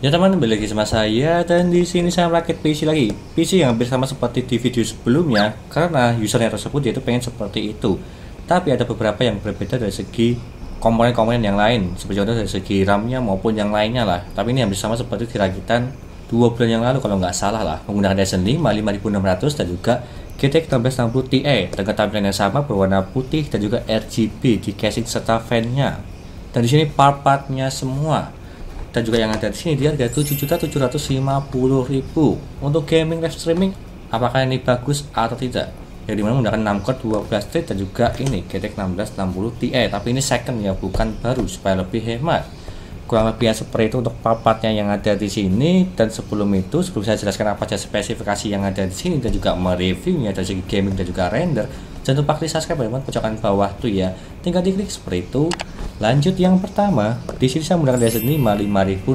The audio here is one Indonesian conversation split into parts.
Ya teman, kembali lagi sama saya dan di sini saya merakit PC lagi. PC yang hampir sama seperti di video sebelumnya karena usernya tersebut yaitu pengen seperti itu. Tapi ada beberapa yang berbeda dari segi komponen-komponen yang lain, seperti contoh dari segi RAM-nya maupun yang lainnya lah. Tapi ini hampir sama seperti dirakitan 2 bulan yang lalu kalau nggak salah lah, menggunakan Ryzen 5 5600 dan juga GTX 1660 Ti dengan tampilan yang sama berwarna putih dan juga RGB di casing serta fan-nya. Dan di sini part-partnya semua. Dan juga yang ada di sini dia harga 7.750.000 untuk gaming live streaming. Apakah ini bagus atau tidak? Yang dimana menggunakan 6 core 12 thread dan juga ini GTX 1660 Ti, tapi ini second ya, bukan baru, supaya lebih hemat. Kurang lebih seperti itu untuk part-partnya yang ada di sini. Dan sebelum saya jelaskan apa saja spesifikasi yang ada di sini dan juga mereviewnya dari segi gaming dan juga render, jangan lupa klik subscribe teman-teman, pojokan bawah tuh ya, tinggal diklik seperti itu. Lanjut yang pertama, di sini saya menggunakan Ryzen 5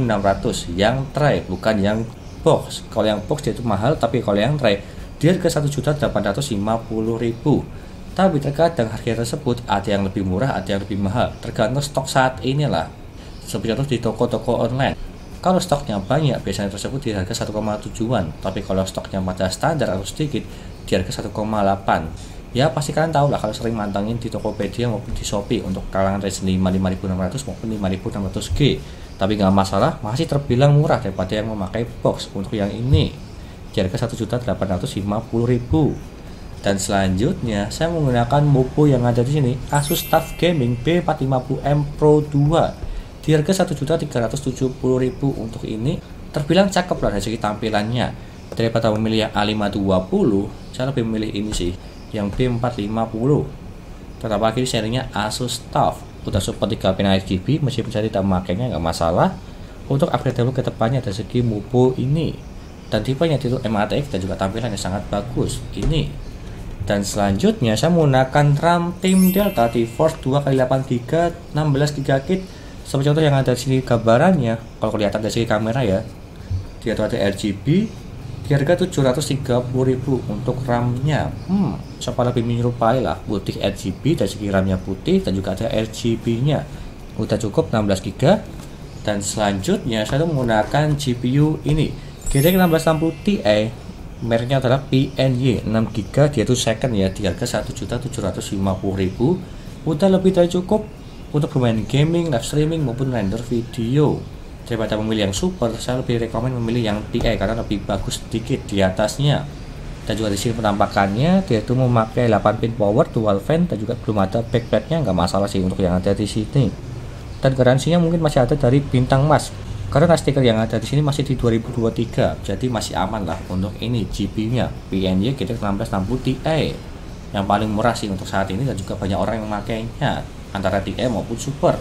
5600 yang tray, bukan yang box. Kalau yang box dia itu mahal, tapi kalau yang tray dia harga 1.850.000. Tapi terkadang harga tersebut ada yang lebih murah, ada yang lebih mahal, tergantung stok saat inilah. Seperti contoh di toko-toko online. Kalau stoknya banyak, biasanya tersebut di harga 1,7-an, tapi kalau stoknya pada standar atau sedikit, di harga 1,8. Ya pasti kalian tahu lah kalau sering mantengin di Tokopedia maupun di Shopee untuk kalangan Ryzen 5 5600 maupun 5600G. Tapi nggak masalah, masih terbilang murah daripada yang memakai box. Untuk yang ini di harga 1.850.000. Dan selanjutnya saya menggunakan MUPO yang ada di sini, Asus TUF Gaming B450M Pro 2 di harga 1.370.000. Untuk ini terbilang cakep lah dari segi tampilannya. Daripada memilih yang A520, saya lebih memilih ini sih, yang B450. Tetap lagi serinya Asus TUF, udah support 3 pin RGB, meskipun saya tidak memakainya nggak masalah. Untuk upgrade dulu ke depannya dari segi MUPO ini, dan tipenya itu MATX dan juga tampilannya sangat bagus ini. Dan selanjutnya saya menggunakan RAM Team Delta T-Force 2x8GB 16GB. Seperti contoh yang ada di sini gambarannya, kalau kelihatan dari segi kamera ya, dia tuh ada RGB di harga 730.000 untuk RAM-nya. Siapa lebih menyerupai lah, putih RGB dari segi RAM-nya putih dan juga ada RGB-nya. Udah cukup 16GB. Dan selanjutnya saya menggunakan GPU ini, GTX 1660 Ti, mereknya adalah PNY 6GB, dia itu second ya, di harga 1.750.000. Udah lebih dari cukup untuk bermain gaming, live streaming maupun render video. Daripada memilih yang super, saya lebih rekomen memilih yang Ti karena lebih bagus sedikit di atasnya. Dan juga di sini penampakannya dia itu memakai 8 pin power dual fan dan juga belum ada backplate-nya, nggak masalah sih untuk yang ada di sini. Dan garansinya mungkin masih ada dari bintang emas, karena stiker yang ada di sini masih di 2023, jadi masih aman lah. Untuk ini GPU-nya PNY GTX 1660 Ti yang paling murah sih untuk saat ini, dan juga banyak orang yang memakainya antara Ti maupun super.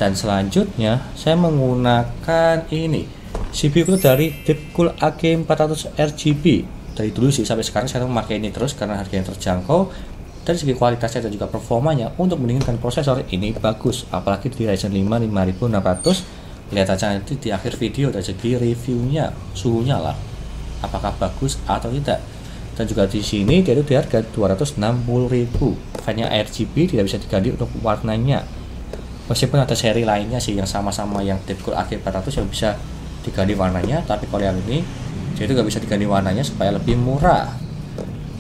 Dan selanjutnya saya menggunakan ini CPU dari Deepcool AG400 RGB. Dari dulu sih sampai sekarang saya memakai ini terus karena harganya terjangkau. Dari segi kualitasnya dan juga performanya untuk mendinginkan prosesor ini bagus, apalagi di Ryzen 5 5600. Lihat aja nanti di akhir video dari segi reviewnya, suhunya lah, apakah bagus atau tidak. Dan juga di sini dia itu di harga 260.000. Fan-nya RGB tidak bisa diganti untuk warnanya. Meskipun ada seri lainnya sih yang sama-sama yang Deepcool AG400 yang bisa diganti warnanya, tapi kalau yang ini dia itu nggak bisa diganti warnanya supaya lebih murah.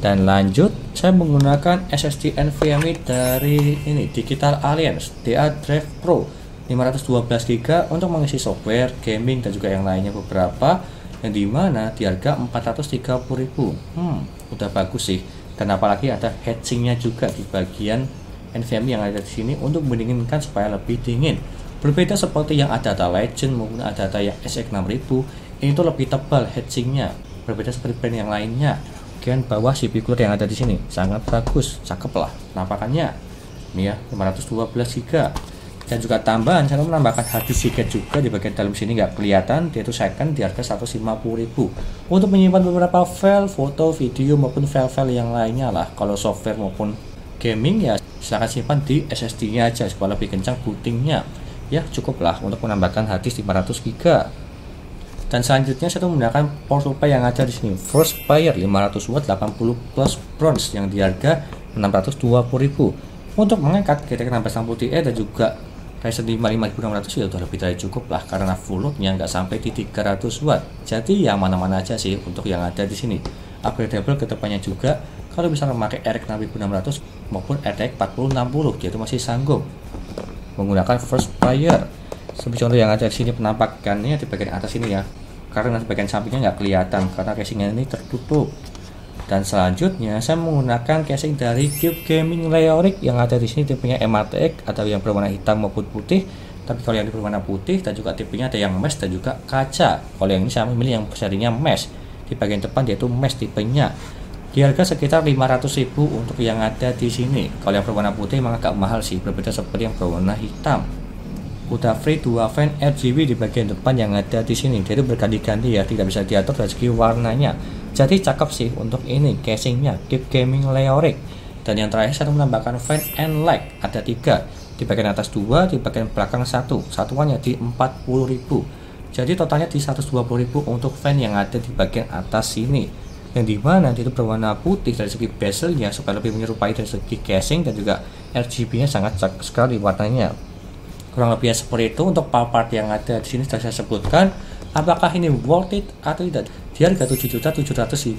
Dan lanjut saya menggunakan SSD NVMe dari ini Digital Alliance DA Drive Pro 512GB untuk mengisi software, gaming dan juga yang lainnya beberapa, yang dimana di harga 430.000. Udah bagus sih. Dan apalagi ada heatsinknya juga di bagian NVMe yang ada di sini untuk mendinginkan supaya lebih dingin. Berbeda seperti yang ada Legend maupun ada yang SX 6000, ini tuh lebih tebal heatsinknya. Berbeda seperti brand yang lainnya. Bagian bawah CPU cooler yang ada di sini sangat bagus, cakep lah penampakannya. Ini ya 512GB. Dan juga tambahan saya menambahkan hard disk juga di bagian dalam sini, nggak kelihatan, dia itu second di harga 150.000 untuk menyimpan beberapa file, foto, video maupun file-file yang lainnya lah. Kalau software maupun gaming ya silahkan simpan di SSD nya aja supaya lebih kencang bootingnya. Ya cukuplah untuk menambahkan hard disk 500GB. Dan selanjutnya saya menggunakan power supply yang ada di sini, Frostfire 500W 80 plus bronze yang di harga 620.000 untuk mengangkat GTX 1660 Ti dan juga Ryzen 5 5600 ya udah lebih dari cukup lah, karena full loadnya nggak sampai di 300 watt. Jadi yang mana-mana aja sih untuk yang ada di sini. Upgradable ke depannya juga, kalau bisa memakai RX 6600 maupun RX 4060 dia itu masih sanggup menggunakan first player. Seperti contoh yang ada di sini penampakannya di bagian atas ini ya, karena di bagian sampingnya nggak kelihatan karena casingnya ini tertutup. Dan selanjutnya saya menggunakan casing dari Cube Gaming Leoric yang ada di sini, tipenya MATX atau yang berwarna hitam maupun putih. Tapi kalau yang berwarna putih dan juga tipenya ada yang mesh dan juga kaca. Kalau yang ini saya memilih yang serinya mesh. Di bagian depan dia itu mesh tipenya. Di harga sekitar 500.000 untuk yang ada di sini. Kalau yang berwarna putih memang agak mahal sih, berbeda seperti yang berwarna hitam. Udah free 2 fan RGB di bagian depan yang ada di sini. Jadi berganti-ganti ya, tidak bisa diatur dari segi warnanya. Jadi cakep sih untuk ini casingnya Cube Gaming Leoric. Dan yang terakhir saya menambahkan fan and light, ada 3, di bagian atas 2, di bagian belakang 1. Satuannya di 40.000. Jadi totalnya di 120.000 untuk fan yang ada di bagian atas sini. Yang dimana itu berwarna putih dari segi bezelnya supaya lebih menyerupai dari segi casing, dan juga RGB nya sangat cakep sekali warnanya. Kurang lebih seperti itu untuk part-part yang ada di sini sudah saya sebutkan. Apakah ini worth it atau tidak? Di harga 7.750.000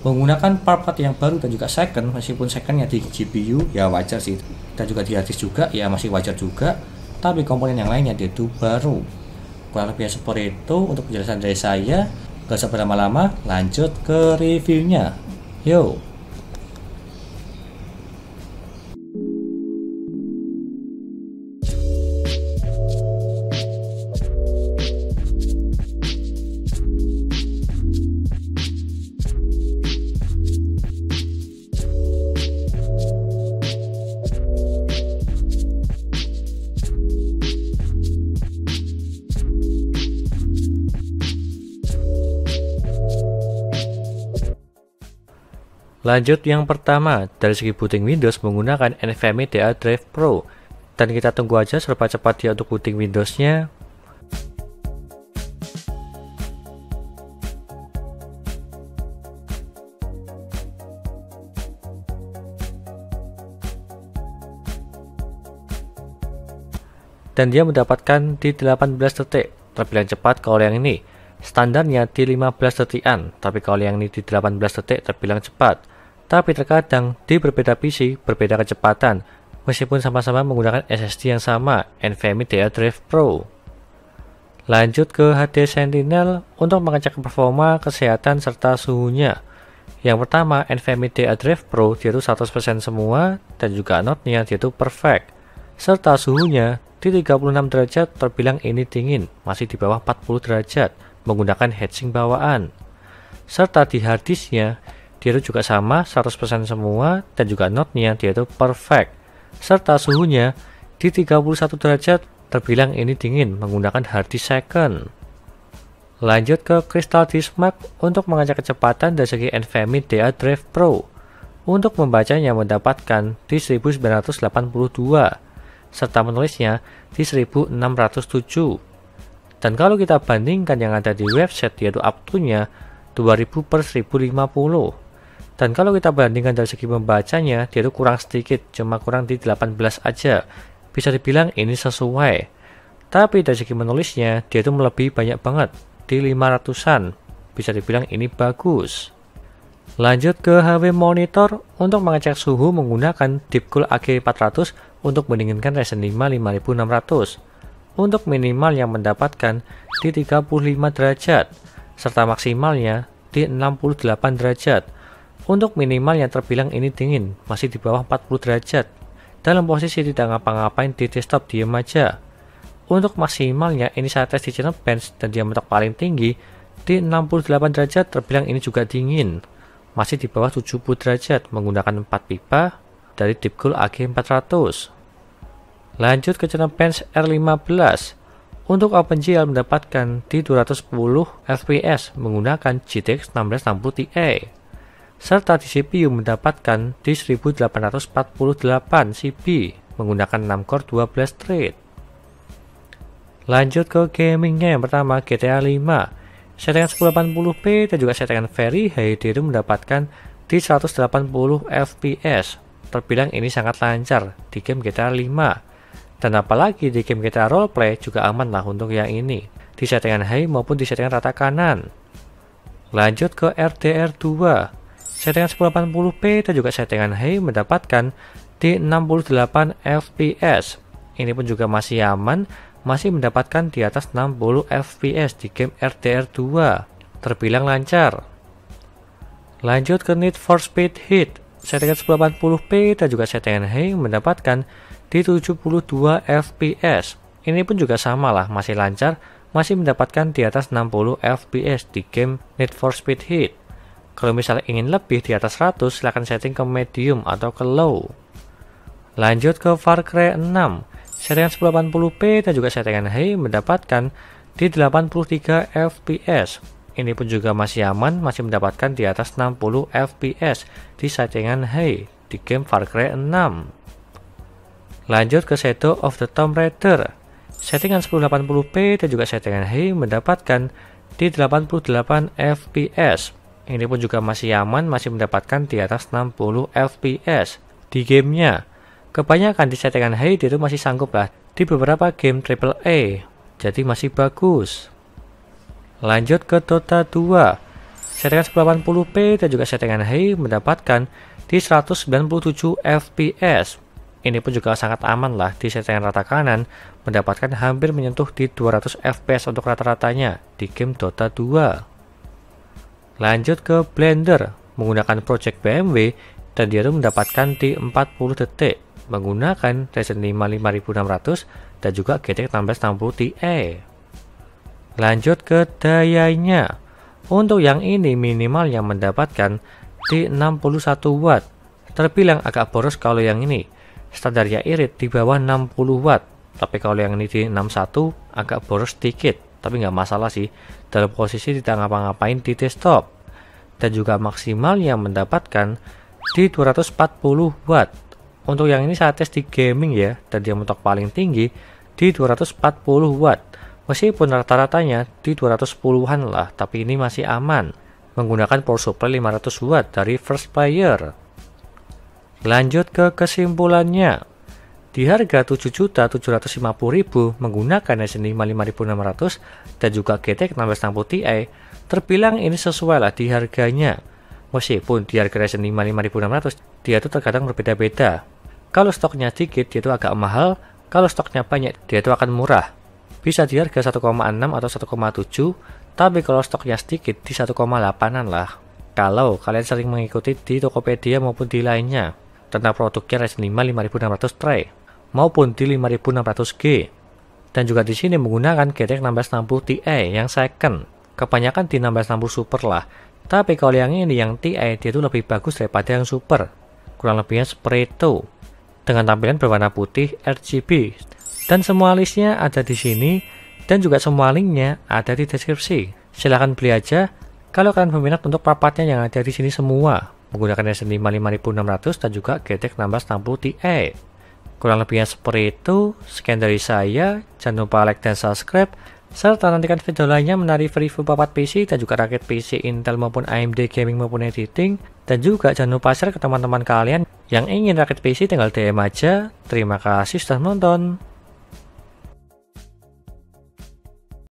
menggunakan part-part yang baru dan juga second, meskipun secondnya di GPU ya wajar sih, dan juga di harddisk juga ya masih wajar juga, tapi komponen yang lainnya itu baru. Kurang lebih seperti itu untuk penjelasan dari saya. Gak usah berlama-lama, lanjut ke reviewnya. Yo. Lanjut yang pertama, dari segi booting Windows menggunakan NVMe DA Drive Pro. Dan kita tunggu aja seberapa cepat dia untuk booting Windowsnya. Dan dia mendapatkan di 18 detik, terbilang cepat kalau yang ini. Standarnya di 15 detikan, tapi kalau yang ini di 18 detik terbilang cepat. Tapi terkadang di berbeda PC berbeda kecepatan, meskipun sama-sama menggunakan SSD yang sama, NVMe DA Drive Pro. Lanjut ke HD Sentinel untuk mengecek performa, kesehatan, serta suhunya. Yang pertama, NVMe DA Drive Pro dia itu 100% semua, dan juga node-nya dia itu perfect. Serta suhunya di 36 derajat terbilang ini dingin, masih di bawah 40 derajat, menggunakan heatsink bawaan. Serta di harddisknya dia itu juga sama 100% semua, dan juga node-nya dia itu perfect. Serta suhunya di 31 derajat terbilang ini dingin, menggunakan harddisk second. Lanjut ke Crystal Disk Mark untuk mengecek kecepatan dari segi NVMe DA Drive Pro. Untuk membacanya mendapatkan di 1982, serta menulisnya di 1607. Dan kalau kita bandingkan yang ada di website, yaitu up-to-nya 2000/1050. Dan kalau kita bandingkan dari segi membacanya, dia itu kurang sedikit, cuma kurang di 18 aja. Bisa dibilang ini sesuai. Tapi dari segi menulisnya, dia itu melebihi banyak banget, di 500-an. Bisa dibilang ini bagus. Lanjut ke HW Monitor untuk mengecek suhu menggunakan Deepcool AG400 untuk mendinginkan Ryzen 5 5600. Untuk minimal yang mendapatkan di 35 derajat, serta maksimalnya di 68 derajat. Untuk minimal yang terbilang ini dingin, masih di bawah 40 derajat. Dalam posisi tidak ngapa-ngapain di desktop, diam aja. Untuk maksimalnya ini saya tes di Geekbench dan dia mentok paling tinggi di 68 derajat, terbilang ini juga dingin. Masih di bawah 70 derajat, menggunakan 4 pipa dari Deepcool AG400. Lanjut ke Geekbench R15. Untuk OpenGL mendapatkan di 210 fps menggunakan GTX 1660 Ti. Serta di CPU mendapatkan di 1848 CP menggunakan 6 core 12 thread. Lanjut ke gamingnya, yang pertama GTA 5. Settingan 1080p dan juga settingan Very High dia itu mendapatkan di 180 fps. Terbilang ini sangat lancar di game GTA 5. Dan apalagi di game kita roleplay juga aman lah untuk yang ini, di settingan high maupun di settingan rata kanan. Lanjut ke RDR2, settingan 1080p dan juga settingan high mendapatkan di 68 fps. Ini pun juga masih aman, masih mendapatkan di atas 60 fps di game RDR2, terbilang lancar. Lanjut ke Need for Speed Heat, settingan 1080p dan juga settingan high mendapatkan di 72 fps. Ini pun juga sama lah, masih lancar, masih mendapatkan di atas 60 fps di game Need for Speed Heat. Kalau misalnya ingin lebih di atas 100, silahkan setting ke medium atau ke low. Lanjut ke Far Cry 6, settingan 1080p dan juga settingan high mendapatkan di 83 fps. Ini pun juga masih aman, masih mendapatkan di atas 60 fps di settingan high di game Far Cry 6. Lanjut ke Shadow of the Tomb Raider, settingan 1080p dan juga settingan high mendapatkan di 88 fps. Ini pun juga masih aman, masih mendapatkan di atas 60 fps di gamenya. Kebanyakan di settingan high itu masih sanggup lah di beberapa game AAA, jadi masih bagus. Lanjut ke Dota 2, settingan 1080p dan juga settingan high mendapatkan di 197 fps. Ini pun juga sangat aman lah di settingan rata kanan, mendapatkan hampir menyentuh di 200 fps untuk rata-ratanya di game Dota 2. Lanjut ke Blender, menggunakan Project BMW dan dia tuh mendapatkan di 40 detik menggunakan Ryzen 5 5600 dan juga GTX 1660 Ti. Lanjut ke dayanya, untuk yang ini minimal yang mendapatkan di 61 watt, terbilang agak boros kalau yang ini. Standarnya irit di bawah 60 watt, tapi kalau yang ini di 61 agak boros sedikit, tapi nggak masalah sih dalam posisi tidak ngapa-ngapain di desktop. Dan juga maksimal yang mendapatkan di 240 watt. Untuk yang ini saya tes di gaming ya, dan dia mentok paling tinggi di 240 watt. Meskipun rata-ratanya di 210-an lah, tapi ini masih aman menggunakan power supply 500 watt dari first player. Lanjut ke kesimpulannya, di harga 7.750.000 menggunakan Ryzen 5 5600 dan juga GTX 1660 Ti, terbilang ini sesuai lah di harganya. Meskipun di harga Ryzen 5 5600 dia itu terkadang berbeda-beda. Kalau stoknya sedikit dia itu agak mahal, kalau stoknya banyak dia itu akan murah. Bisa di harga 1,6 atau 1,7, tapi kalau stoknya sedikit di 1,8an lah. Kalau kalian sering mengikuti di Tokopedia maupun di lainnya tentang produknya Ryzen 5 5600 Ti maupun di 5600G, dan juga di sini menggunakan GTX 1660 Ti yang second, kebanyakan di 1660 Super lah. Tapi kalau yang ini yang Ti dia itu lebih bagus daripada yang Super, kurang lebihnya seperti itu, dengan tampilan berwarna putih RGB. Dan semua listnya ada di sini, dan juga semua linknya ada di deskripsi. Silahkan beli aja kalau kalian berminat untuk part-partnya yang ada di sini semua, menggunakan Ryzen 5 5600 dan juga GTX 1660 Ti. Kurang lebihnya seperti itu. Sekian dari saya, jangan lupa like dan subscribe, serta nantikan video lainnya mengenai review papat PC dan juga rakit PC Intel maupun AMD gaming maupun editing. Dan juga jangan lupa share ke teman-teman kalian yang ingin rakit PC, tinggal DM aja. Terima kasih sudah menonton.